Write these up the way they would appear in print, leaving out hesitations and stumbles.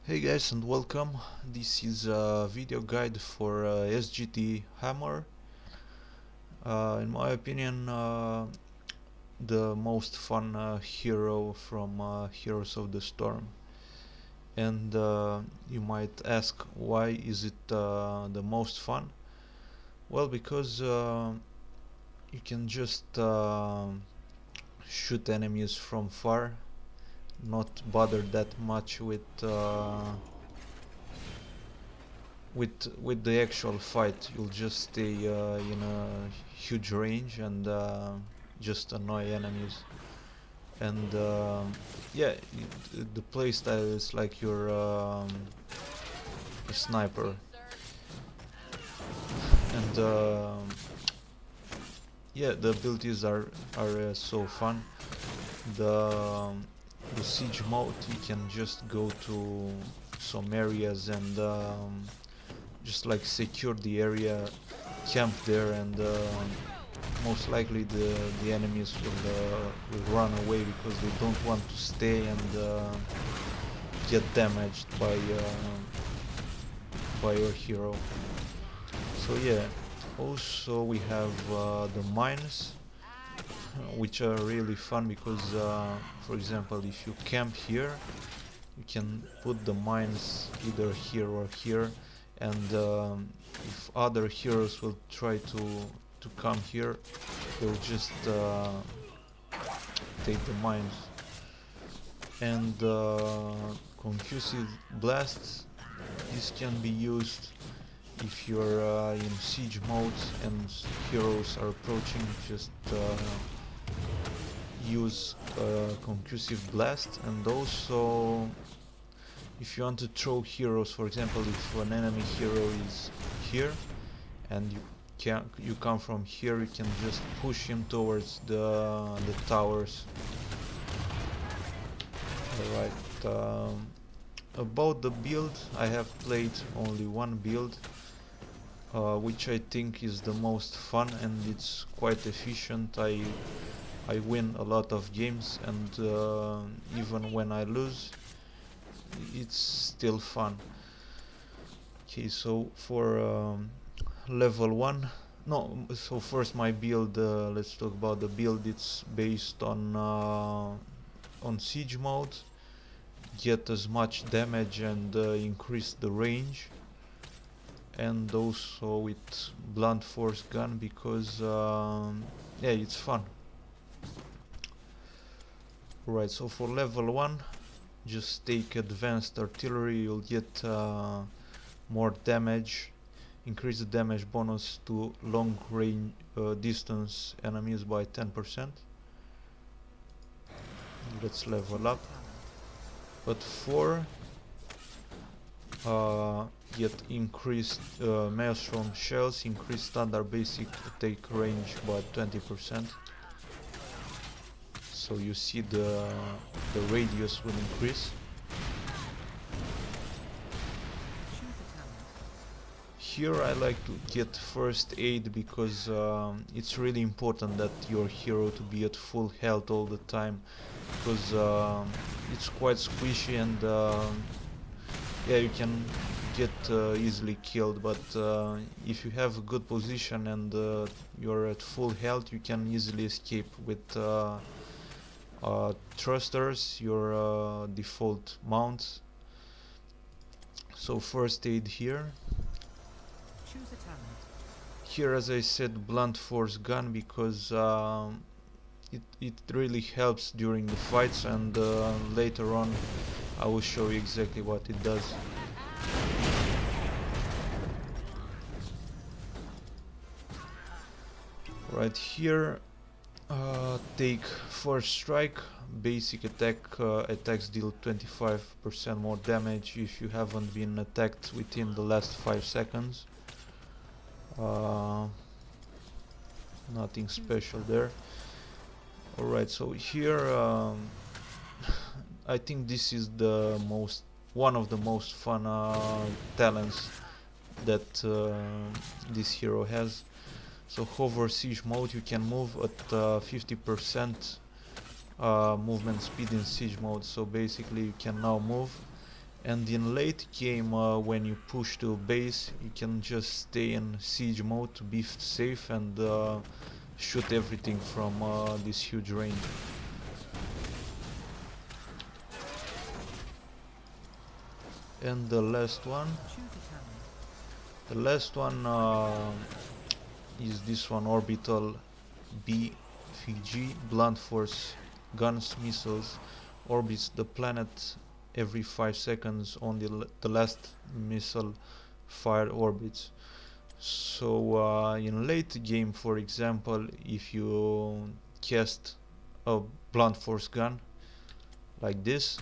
Hey guys and welcome. This is a video guide for SGT hammer. In my opinion, the most fun hero from Heroes of the Storm. And you might ask, why is it the most fun? Well, because you can just shoot enemies from far, not bother that much with the actual fight. You'll just stay in a huge range and just annoy enemies. And yeah, the playstyle is like you're a sniper. And yeah, the abilities are so fun. The siege mode, you can just go to some areas and just like secure the area, camp there, and most likely the enemies will run away because they don't want to stay and get damaged by your hero. So yeah, also we have the mines, which are really fun because for example, if you camp here, you can put the mines either here or here, and if other heroes will try to come here, they'll just take the mines. And concussive blasts, this can be used if you're in siege mode and heroes are approaching. Just use concussive blast. And also, if you want to throw heroes, for example, if an enemy hero is here and you come from here, you can just push him towards the towers. Alright, about the build, I have played only one build, which I think is the most fun, and it's quite efficient. I win a lot of games, and even when I lose, it's still fun. Okay, so for level 1, no, so first my build, let's talk about the build. It's based on siege mode, get as much damage and increase the range, and also with blunt force gun because yeah, it's fun. Right, so for level 1, just take advanced artillery. You'll get more damage, increase the damage bonus to long range distance enemies by 10%. Let's level up. But 4, get increased maelstrom shells, increase standard basic attack range by 20%. So you see the radius will increase. Here I like to get first aid because it's really important that your hero to be at full health all the time, because it's quite squishy and yeah, you can get easily killed. But if you have a good position and you're at full health, you can easily escape with thrusters, your default mounts. So first aid here. Here, as I said, blunt force gun because it really helps during the fights, and later on I will show you exactly what it does. Right here, take first strike. Basic attack, attacks deal 25% more damage if you haven't been attacked within the last 5 seconds. Nothing special there. Alright, so here I think this is one of the most fun talents that this hero has. So hover siege mode, you can move at 50% movement speed in siege mode. So basically you can now move And in late game, when you push to a base, you can just stay in siege mode to be safe and shoot everything from this huge range. And the last one is this one, orbital BFG, blunt force guns missiles, orbits the planet every 5 seconds on the last missile fire orbits. So in late game, for example, if you cast a blunt force gun like this,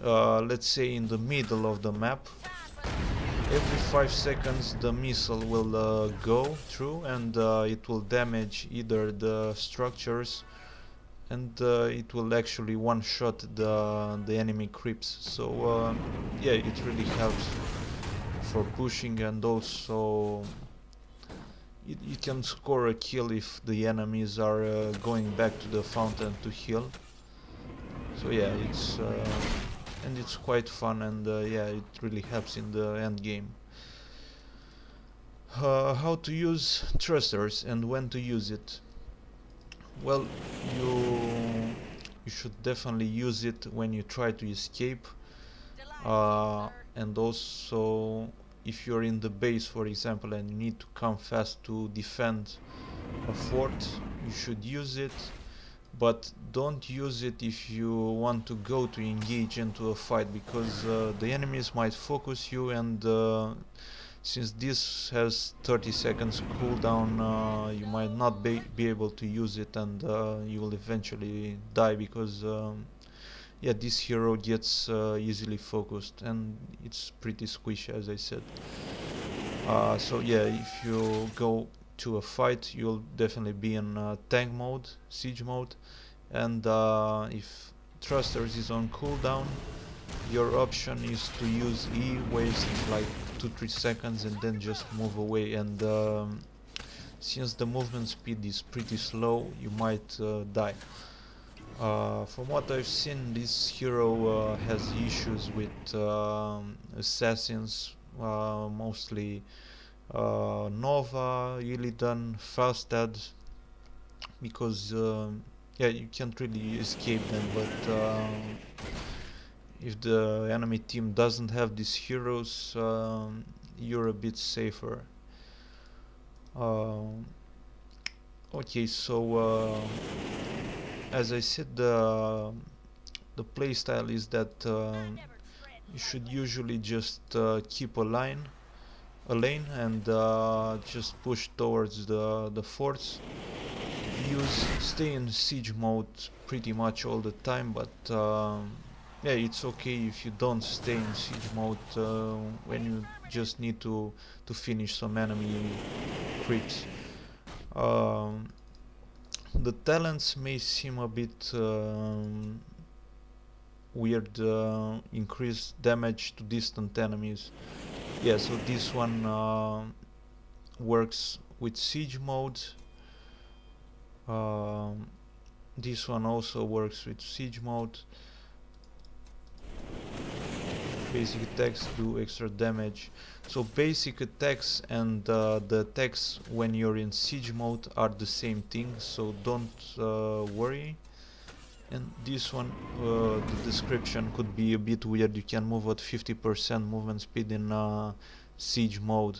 let's say in the middle of the map, every 5 seconds the missile will go through and it will damage either the structures, and it will actually one-shot the enemy creeps. So yeah, it really helps for pushing, and also you can score a kill if the enemies are going back to the fountain to heal. So yeah, it's quite fun, and yeah, it really helps in the end game. How to use thrusters and when to use it? Well, you should definitely use it when you try to escape, and also if you're in the base, for example, and you need to come fast to defend a fort, you should use it. But don't use it if you want to go to engage into a fight, because the enemies might focus you, and since this has 30 seconds cooldown, you might not be able to use it, and you will eventually die, because yeah, this hero gets easily focused and it's pretty squishy, as I said. So yeah, if you go to a fight, you'll definitely be in tank mode, siege mode, and if thrusters is on cooldown, your option is to use E, waste like 2-3 seconds and then just move away. And since the movement speed is pretty slow, you might die. From what I've seen, this hero has issues with assassins, mostly Nova, Illidan, Falstad, because yeah, you can't really escape them, but if the enemy team doesn't have these heroes, you're a bit safer. Okay, so as I said, the playstyle is that you should usually just keep a lane, and just push towards the forts. Stay in siege mode pretty much all the time, but yeah, it's okay if you don't stay in siege mode when you just need to finish some enemy creeps. The talents may seem a bit weird. Increase damage to distant enemies. Yeah, so this one works with siege mode. This one also works with siege mode. Basic attacks do extra damage. So basic attacks and the attacks when you're in siege mode are the same thing, so don't worry. And this one, the description could be a bit weird. You can move at 50% movement speed in siege mode.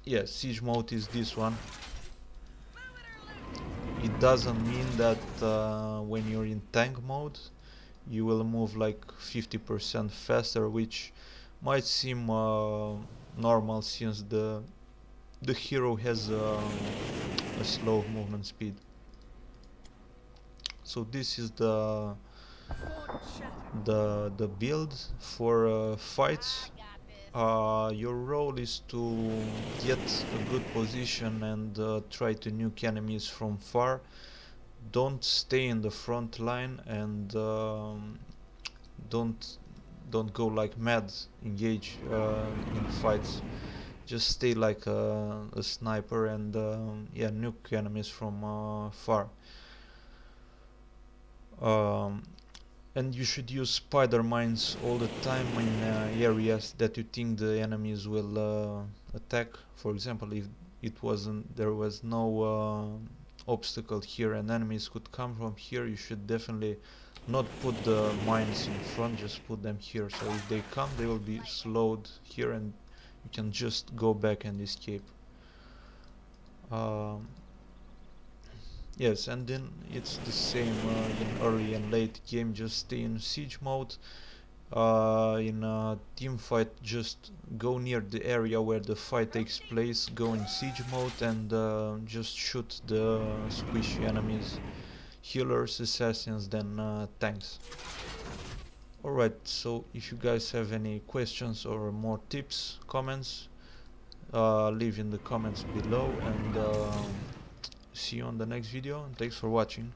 Yeah, siege mode is this one. It doesn't mean that when you're in tank mode you will move like 50% faster, which might seem normal since the hero has a slow movement speed. So this is the build for fights. Your role is to get a good position and try to nuke enemies from far. Don't stay in the front line, and don't go like mad engage in fights. Just stay like a sniper and yeah, nuke enemies from far. And you should use spider mines all the time in areas that you think the enemies will attack. For example, if there was no obstacle here and enemies could come from here, you should definitely not put the mines in front, just put them here. So if they come, they will be slowed here and you can just go back and escape. Um, yes, and then it's the same in early and late game, just stay in siege mode. In a team fight, just go near the area where the fight takes place, go in siege mode and just shoot the squishy enemies, healers, assassins, then tanks. Alright, so if you guys have any questions or more tips, comments, leave in the comments below, and see you on the next video, and thanks for watching.